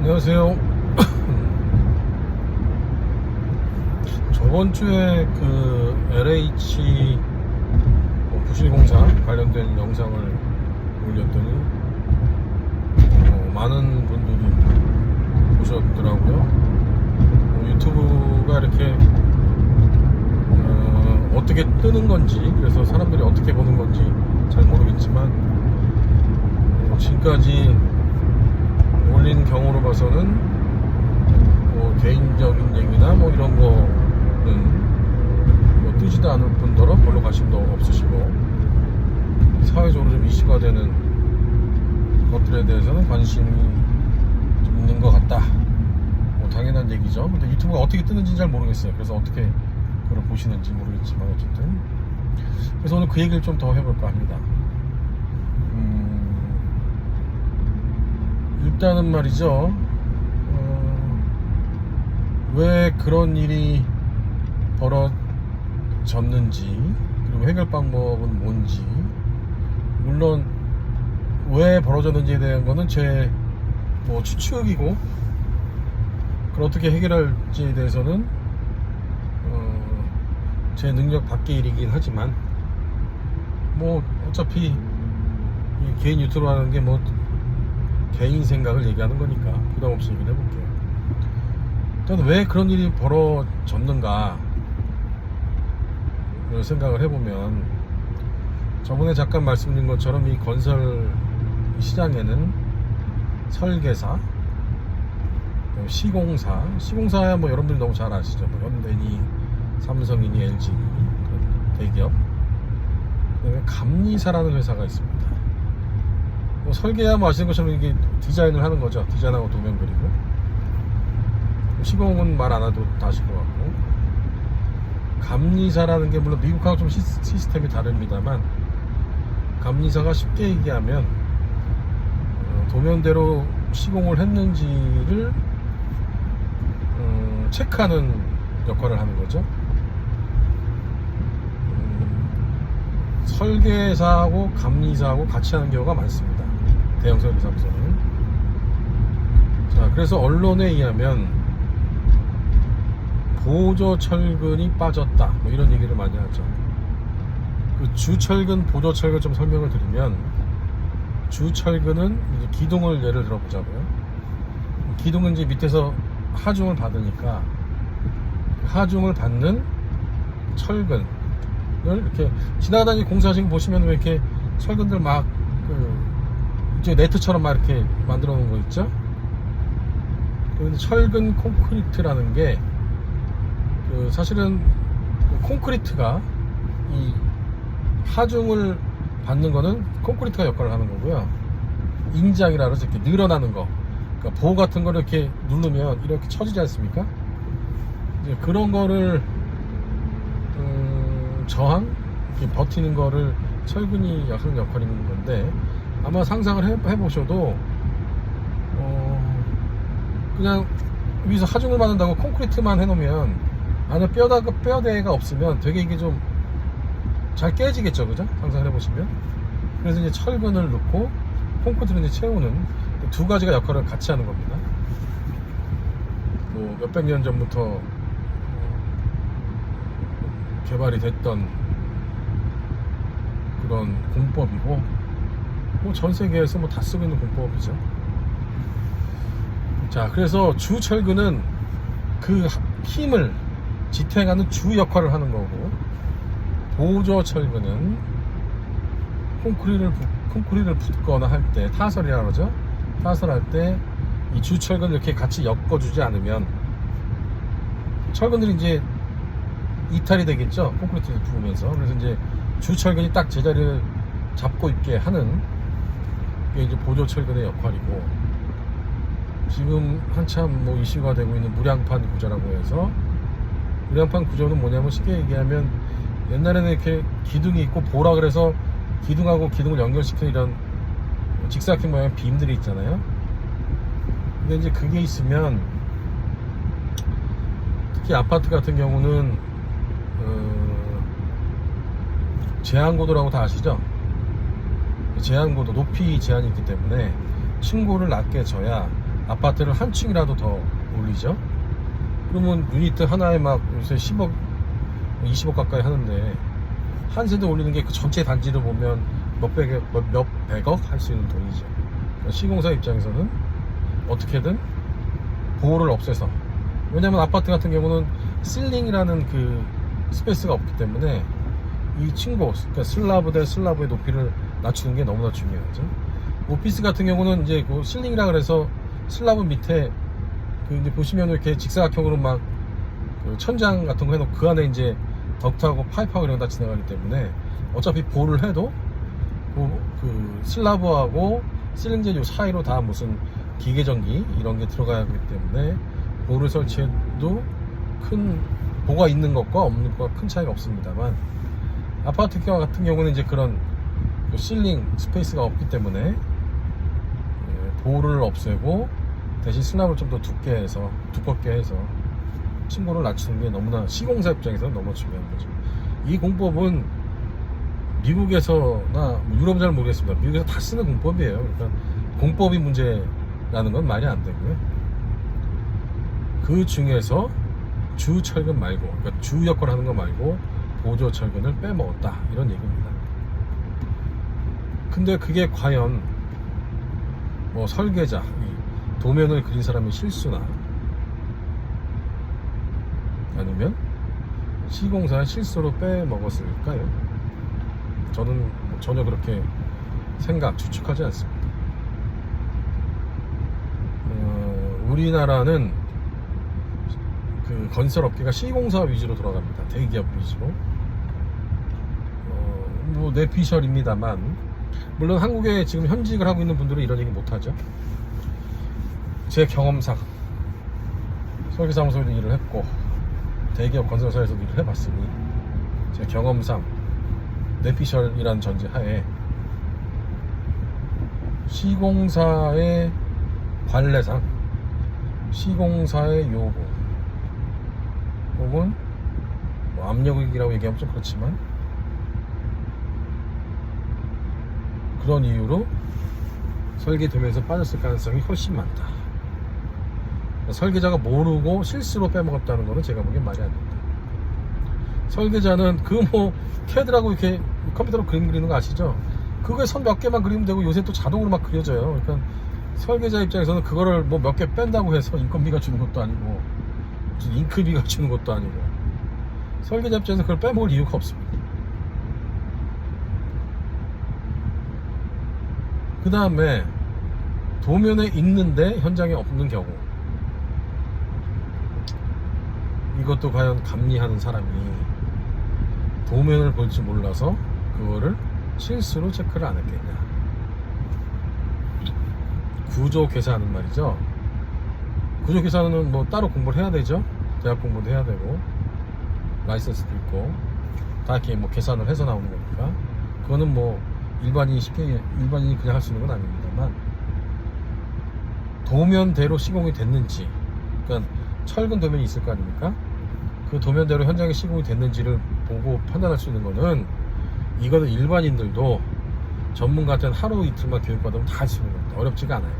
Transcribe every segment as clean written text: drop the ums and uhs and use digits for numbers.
안녕하세요. 저번 주에 그 LH 부실공사 관련된 영상을 올렸더니 많은 분들이 보셨더라고요. 유튜브가 이렇게 어떻게 뜨는 건지, 그래서 사람들이 어떻게 보는 건지 잘 모르겠지만 지금까지 올린 경우로 봐서는 개인적인 얘기나 이런 거는 뜨지도 않을 뿐더러 별로 관심도 없으시고, 사회적으로 좀 이슈가 되는 것들에 대해서는 관심이 좀 있는 것 같다. 당연한 얘기죠. 근데 유튜브가 어떻게 뜨는지는 잘 모르겠어요. 그래서 어떻게 그걸 보시는지 모르겠지만 어쨌든 그래서 오늘 그 얘기를 좀 더 해볼까 합니다. 일단은 말이죠, 왜 그런 일이 벌어졌는지, 그리고 해결 방법은 뭔지, 물론 왜 벌어졌는지에 대한 거는 제 추측이고, 그걸 어떻게 해결할지에 대해서는 제 능력 밖의 일이긴 하지만 어차피 개인 유튜브 하는 게 개인 생각을 얘기하는 거니까 부담 없이 얘기를 해볼게요. 일단 왜 그런 일이 벌어졌는가 생각을 해보면, 저번에 잠깐 말씀드린 것처럼 이 건설 시장에는 설계사, 시공사야 여러분들이 너무 잘 아시죠. 현대니 삼성이니 LG니 대기업, 그다음에 감리사라는 회사가 있습니다. 설계야 아시는 것처럼 이게 디자인을 하는 거죠. 디자인하고 도면 그리고, 시공은 말 안 해도 다 아실 것 같고, 감리사라는 게 물론 미국하고 좀 시스템이 다릅니다만, 감리사가 쉽게 얘기하면 도면대로 시공을 했는지를 체크하는 역할을 하는 거죠. 설계사하고 감리사하고 같이 하는 경우가 많습니다. 대형 설계사부서는. 자, 그래서 언론에 의하면 보조철근이 빠졌다, 이런 얘기를 많이 하죠. 그 주철근, 보조철근 좀 설명을 드리면, 주철근은 이제 기둥을 예를 들어보자고요. 기둥은 이제 밑에서 하중을 받으니까 하중을 받는 철근을 이렇게 지나가다니 공사하시고 보시면 왜 이렇게 철근들 이제 네트처럼 이렇게 만들어 놓은 거 있죠? 근데 철근 콘크리트라는 게 사실은 콘크리트가 이 하중을 받는 거는 콘크리트가 역할을 하는 거고요. 인장이라 그러죠. 이렇게 늘어나는 거. 그러니까 보호 같은 거를 이렇게 누르면 이렇게 쳐지지 않습니까? 이제 그런 거를 저항, 이렇게 버티는 거를 철근이 하는 역할이 있는 건데, 아마 상상을 해보셔도 그냥 위에서 하중을 받는다고 콘크리트만 해놓으면 안에 뼈대가 없으면 되게 이게 좀 잘 깨지겠죠, 그죠? 상상을 해보시면. 그래서 이제 철근을 넣고 콘크리트를 이제 채우는 두 가지가 역할을 같이 하는 겁니다. 몇백 년 전부터 개발이 됐던 그런 공법이고, 전 세계에서 다 쓰고 있는 공법이죠. 자, 그래서 주철근은 그 힘을 지탱하는 주 역할을 하는 거고, 보조철근은 콘크리트를 붓거나 할 때, 타설이라고 그러죠. 타설할 때 이 주철근을 이렇게 같이 엮어주지 않으면 철근들이 이제 이탈이 되겠죠. 콘크리트를 부으면서. 그래서 이제 주철근이 딱 제자리를 잡고 있게 하는 게 이제 보조철근의 역할이고, 지금 한참 이슈가 되고 있는 무량판 구조라고 해서, 무량판 구조는 뭐냐면 쉽게 얘기하면 옛날에는 이렇게 기둥이 있고 보라 그래서 기둥하고 기둥을 연결시키는 이런 직사각형 모양의 빔들이 있잖아요. 근데 이제 그게 있으면, 특히 아파트 같은 경우는 제한고도라고 다 아시죠? 제한고도, 높이 제한이 있기 때문에 층고를 낮게 져야 아파트를 한 층이라도 더 올리죠. 그러면 유니트 하나에 막 요새 10억, 20억 가까이 하는데 한 세대 올리는 게 그 전체 단지를 보면 몇백억 할 수 있는 돈이죠. 그러니까 시공사 입장에서는 어떻게든 보호를 없애서, 왜냐면 아파트 같은 경우는 실링이라는 그 스페이스가 없기 때문에 이 층고, 그러니까 슬라브 대 슬라브의 높이를 낮추는 게 너무나 중요하죠. 오피스 같은 경우는 이제 그 실링이라 그래서 슬라브 밑에 그 이제 보시면 이렇게 직사각형으로 막 그 천장 같은 거 해놓고 그 안에 이제 덕트하고 파이프하고 이런 거 다 지나가기 때문에 어차피 보를 해도 그 슬라브하고 실링제 요 사이로 다 무슨 기계전기 이런 게 들어가야 하기 때문에 보를 설치해도 큰 보가 있는 것과 없는 것과 큰 차이가 없습니다만, 아파트 같은 경우는 이제 그런 그 실링 스페이스가 없기 때문에 보를 없애고 대신 슬라브를 좀 더 두껍게 해서 층고를 낮추는 게 너무나 시공사 입장에서는 너무 중요한 거죠. 이 공법은 미국에서나 뭐 유럽은 잘 모르겠습니다. 미국에서 다 쓰는 공법이에요. 그러니까 공법이 문제라는 건 말이 안 되고요. 그 중에서 주 철근 말고, 그러니까 주 역할을 하는 거 말고 보조 철근을 빼먹었다, 이런 얘기입니다. 근데 그게 과연 뭐 설계자, 도면을 그린 사람의 실수나 아니면 시공사의 실수로 빼먹었을까요? 저는 전혀 그렇게 추측하지 않습니다. 우리나라는 그 건설업계가 시공사 위주로 돌아갑니다. 대기업 위주로. 뭐 내피셜입니다만, 물론 한국에 지금 현직을 하고 있는 분들은 이런 얘기 못하죠. 제 경험상 설계사무소에도 일을 했고 대기업 건설사에서도 일을 해봤으니 제 경험상 내피셜이라는 전제하에 시공사의 관례상, 시공사의 요구 혹은 뭐 압력이라고 얘기하면 좀 그렇지만 그런 이유로 설계되면서 빠졌을 가능성이 훨씬 많다. 설계자가 모르고 실수로 빼먹었다는 거는 제가 보기엔 말이 안 됩니다. 설계자는 캐드라고 이렇게 컴퓨터로 그림 그리는 거 아시죠? 그거에 선 몇 개만 그리면 되고 요새 또 자동으로 막 그려져요. 그러니까 설계자 입장에서는 그거를 뭐 몇 개 뺀다고 해서 인건비가 주는 것도 아니고 무슨 잉크비가 주는 것도 아니고, 설계자 입장에서 그걸 빼먹을 이유가 없습니다. 그 다음에 도면에 있는데 현장에 없는 경우, 이것도 과연 감리하는 사람이 도면을 볼 줄 몰라서 그거를 실수로 체크를 안 했겠냐. 구조 계산은 말이죠. 구조 계산은 뭐 따로 공부를 해야 되죠. 대학 공부도 해야 되고 라이센스도 있고 다 이렇게 뭐 계산을 해서 나오는 거니까 그거는 뭐 일반인이 그냥 할 수 있는 건 아닙니다만, 도면대로 시공이 됐는지, 그러니까 철근 도면이 있을 거 아닙니까? 그 도면대로 현장에 시공이 됐는지를 보고 판단할 수 있는 거는, 이거는 일반인들도 전문가한테는 하루 이틀만 교육받으면 다 할 수 있는 겁니다. 어렵지가 않아요.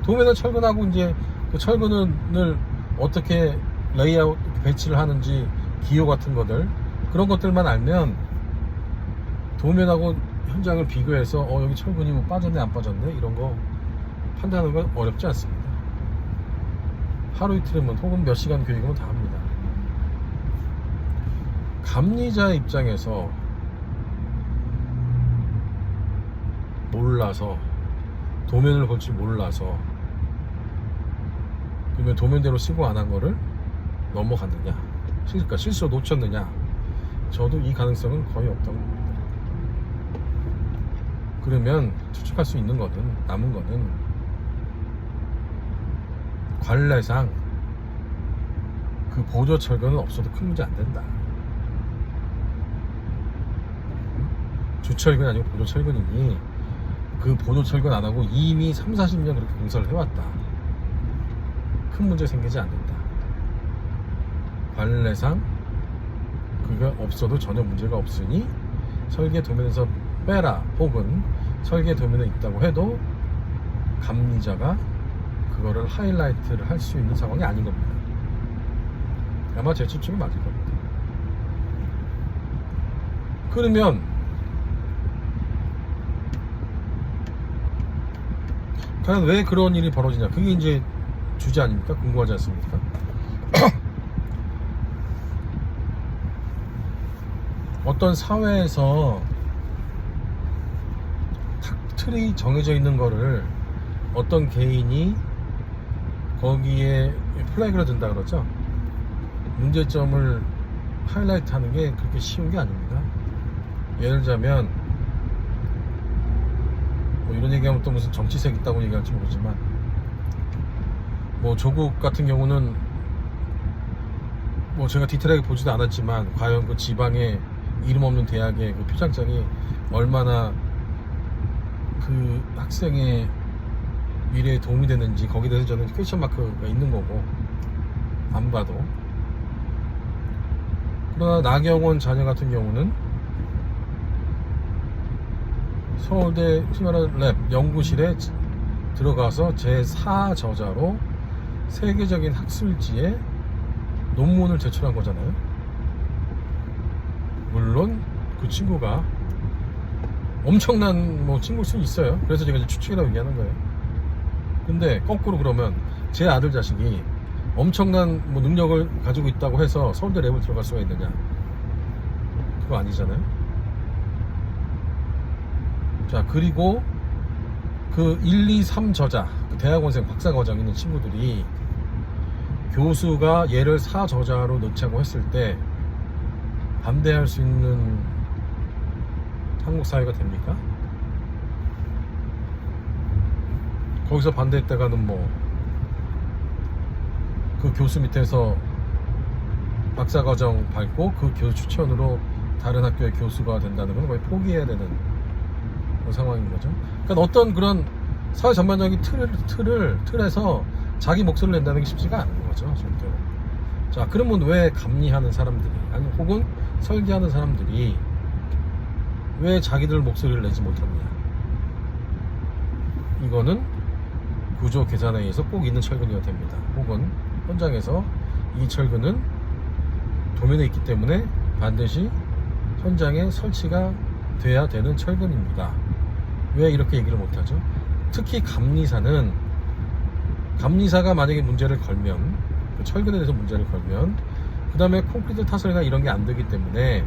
도면을 철근하고 이제 그 철근을 어떻게 레이아웃 배치를 하는지, 기호 같은 것들, 그런 것들만 알면 도면하고 현장을 비교해서 여기 철근이 뭐 빠졌네 안 빠졌네 이런 거 판단하는 건 어렵지 않습니다. 하루 이틀이면 혹은 몇 시간 교육이면 다 합니다. 감리자 입장에서 몰라서, 도면을 볼 줄 몰라서 그러면 도면대로 시공 안 한 거를 넘어갔느냐, 그러니까 실수로 놓쳤느냐, 저도 이 가능성은 거의 없다고 봅니다. 그러면 추측할 수 있는 거는, 남은 거는 관례상 그 보조 철근은 없어도 큰 문제 안 된다. 주철근이 아니고 보조 철근이니 그 보조 철근 안 하고 이미 30-40년 그렇게 공사를 해왔다. 큰 문제 생기지 않는다. 관례상 그게 없어도 전혀 문제가 없으니 설계 도면에서 빼라, 혹은 설계 도면에 있다고 해도 감리자가 그거를 하이라이트를 할 수 있는 상황이 아닌 겁니다. 아마 제 추측이 맞을 겁니다. 그러면 과연 왜 그런 일이 벌어지냐, 그게 이제 주제 아닙니까? 궁금하지 않습니까? 어떤 사회에서 틀이 정해져 있는 거를 어떤 개인이 거기에 플래그를 든다 그러죠. 문제점을 하이라이트 하는 게 그렇게 쉬운 게 아닙니다. 예를 들자면 뭐 이런 얘기하면 또 무슨 정치색 있다고 얘기할지 모르지만, 뭐 조국 같은 경우는 뭐 제가 디테일하게 보지도 않았지만 과연 그 지방의 이름 없는 대학의 그 표창장이 얼마나 그 학생의 미래에 도움이 되는지 거기에 대해서 저는 퀘스천 마크가 있는 거고, 안 봐도. 그러나 나경원 자녀 같은 경우는 서울대 랩 연구실에 들어가서 제4저자로 세계적인 학술지에 논문을 제출한 거잖아요. 물론 그 친구가 엄청난 뭐 친구일 수 있어요. 그래서 제가 이제 추측이라고 얘기하는 거예요. 근데 거꾸로 그러면 제 아들 자식이 엄청난 뭐 능력을 가지고 있다고 해서 서울대 랩을 들어갈 수가 있느냐? 그거 아니잖아요. 자, 그리고 그 1, 2, 3 저자, 그 대학원생 박사과정 있는 친구들이 교수가 얘를 4저자로 넣자고 했을 때 반대할 수 있는 한국 사회가 됩니까? 거기서 반대했다가는 뭐 그 교수 밑에서 박사과정 밟고 그 교수 추천으로 다른 학교의 교수가 된다는 건 거의 포기해야 되는 그런 상황인 거죠. 그러니까 어떤 그런 사회 전반적인 틀에서 자기 목소리를 낸다는 게 쉽지가 않은 거죠, 절대로. 자, 그러면 왜 감리하는 사람들이, 아니 혹은 설계하는 사람들이 왜 자기들 목소리를 내지 못하느냐? 이거는 구조 계산에 의해서 꼭 있는 철근이어야 됩니다. 혹은 현장에서 이 철근은 도면에 있기 때문에 반드시 현장에 설치가 돼야 되는 철근입니다. 왜 이렇게 얘기를 못하죠? 특히 감리사가 만약에 문제를 걸면, 그 철근에 대해서 문제를 걸면 그 다음에 콘크리트 타설이나 이런 게 안 되기 때문에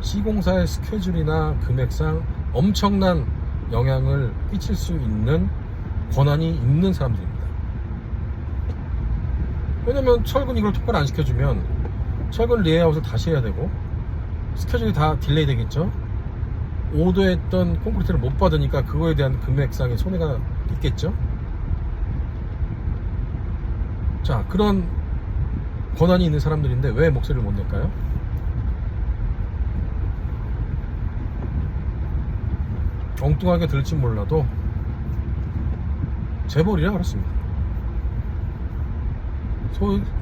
시공사의 스케줄이나 금액상 엄청난 영향을 끼칠 수 있는 권한이 있는 사람들입니다. 왜냐면 철근 이걸 똑바로 안 시켜주면 철근 레이아웃을 다시 해야 되고 스케줄이 다 딜레이 되겠죠. 오더했던 콘크리트를 못 받으니까 그거에 대한 금액상의 손해가 있겠죠. 자, 그런 권한이 있는 사람들인데 왜 목소리를 못 낼까요? 엉뚱하게 들을지 몰라도 재벌이라 그렇습니다.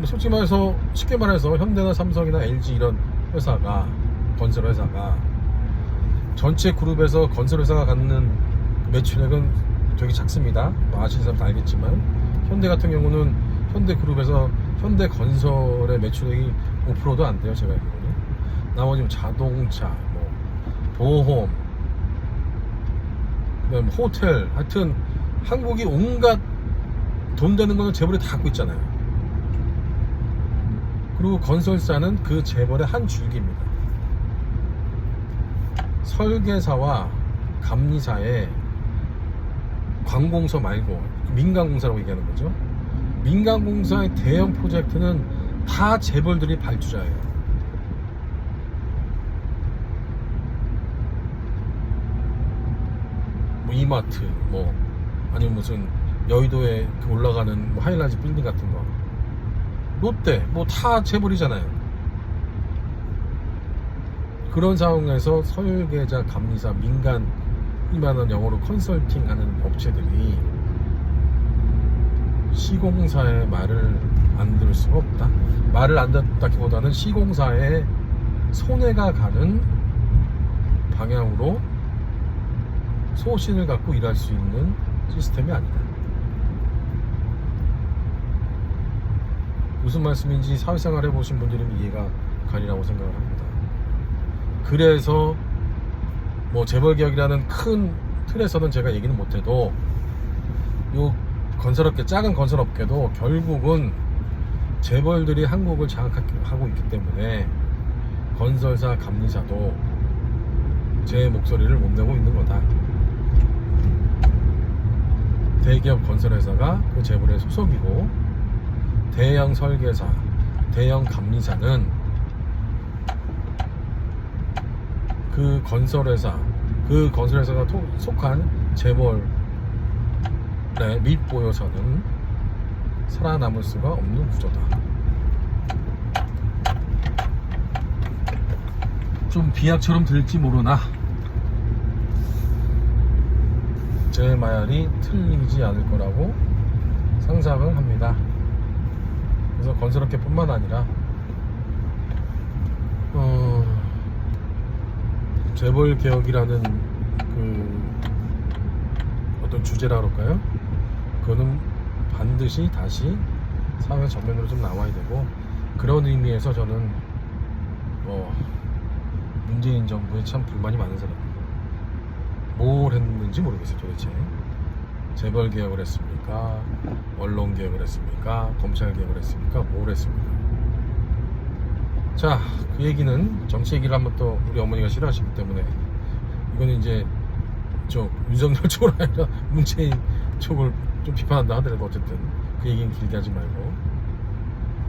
솔직히 말해서, 쉽게 말해서 현대나 삼성이나 LG 이런 회사가, 건설회사가 전체 그룹에서 건설회사가 갖는 매출액은 되게 작습니다. 뭐 아시는 사람도 알겠지만 현대 같은 경우는 현대그룹에서 현대건설의 매출액이 5%도 안 돼요, 제가 알기로는. 나머지 뭐 자동차, 뭐 보험, 그다음 호텔, 하여튼 한국이 온갖 돈 되는 거는 재벌이 다 갖고 있잖아요. 그리고 건설사는 그 재벌의 한 줄기입니다. 설계사와 감리사의 관공서 말고 민간공사라고 얘기하는 거죠. 민간공사의 대형 프로젝트는 다 재벌들이 발주자예요. 뭐 이마트, 뭐 아니면 무슨 여의도에 올라가는 뭐 하이라이트 빌딩 같은 거, 롯데, 뭐 다 재벌이잖아요. 그런 상황에서 설계자, 감리사, 민간, 이만한 영어로 컨설팅하는 업체들이 시공사의 말을 안 들을 수가 없다. 말을 안 듣다기보다는 시공사의 손해가 가는 방향으로 소신을 갖고 일할 수 있는 시스템이 아니다. 무슨 말씀인지 사회생활 해보신 분들은 이해가 가리라고 생각을 합니다. 그래서 뭐 재벌개혁이라는 큰 틀에서는 제가 얘기는 못해도 요 건설업계, 작은 건설업계도 결국은 재벌들이 한국을 장악하고 있기 때문에 건설사, 감리사도 제 목소리를 못 내고 있는 거다. 대기업 건설회사가 그 재벌의 소속이고, 대형 설계사, 대형 감리사는 그 건설회사가 속한 재벌의 밑보여서는 살아남을 수가 없는 구조다. 좀 비약처럼 들릴지 모르나 제 말이 틀리지 않을 거라고 상상을 합니다. 그래서 건설업계 뿐만 아니라 재벌개혁이라는 그 어떤 주제라 그럴까요? 그거는 반드시 다시 사회 전면으로 좀 나와야 되고, 그런 의미에서 저는 문재인 정부에 참 불만이 많은 사람입니다. 뭘 했는지 모르겠어요. 도대체 재벌개혁을 했습니까? 언론개혁을 했습니까? 검찰개혁을 했습니까? 뭘 했습니까? 자, 그 얘기는 정치 얘기를 하면 또 우리 어머니가 싫어하시기 때문에 이거는 이제 윤석열 쪽으로 아니라 문재인 쪽을 좀 비판한다 하더라도 어쨌든 그 얘기는 길게 하지 말고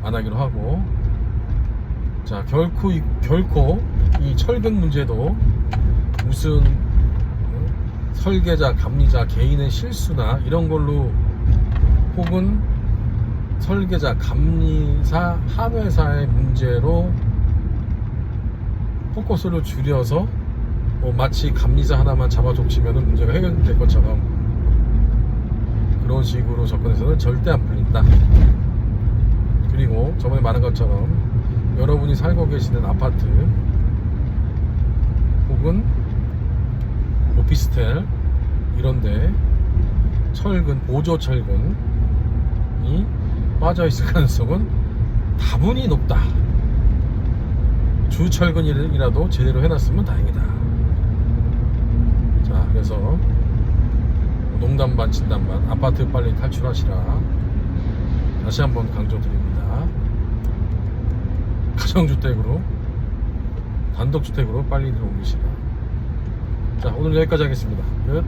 안 하기로 하고, 자, 결코 이 철근 문제도 무슨 설계자, 감리자 개인의 실수나 이런 걸로, 혹은 설계자, 감리사 한 회사의 문제로 포커스를 줄여서 마치 감리사 하나만 잡아 족치면 문제가 해결될 것처럼 그런 식으로 접근해서는 절대 안 풀린다. 그리고 저번에 말한 것처럼 여러분이 살고 계시는 아파트 혹은 오피스텔 이런데 철근, 보조 철근이 빠져있을 가능성은 다분히 높다. 주철근이라도 제대로 해놨으면 다행이다. 자, 그래서 농담 반 진담 반, 아파트 빨리 탈출하시라 다시 한번 강조드립니다. 가정주택으로, 단독주택으로 빨리들 옮기시라. 자, 오늘 여기까지 하겠습니다. 끝.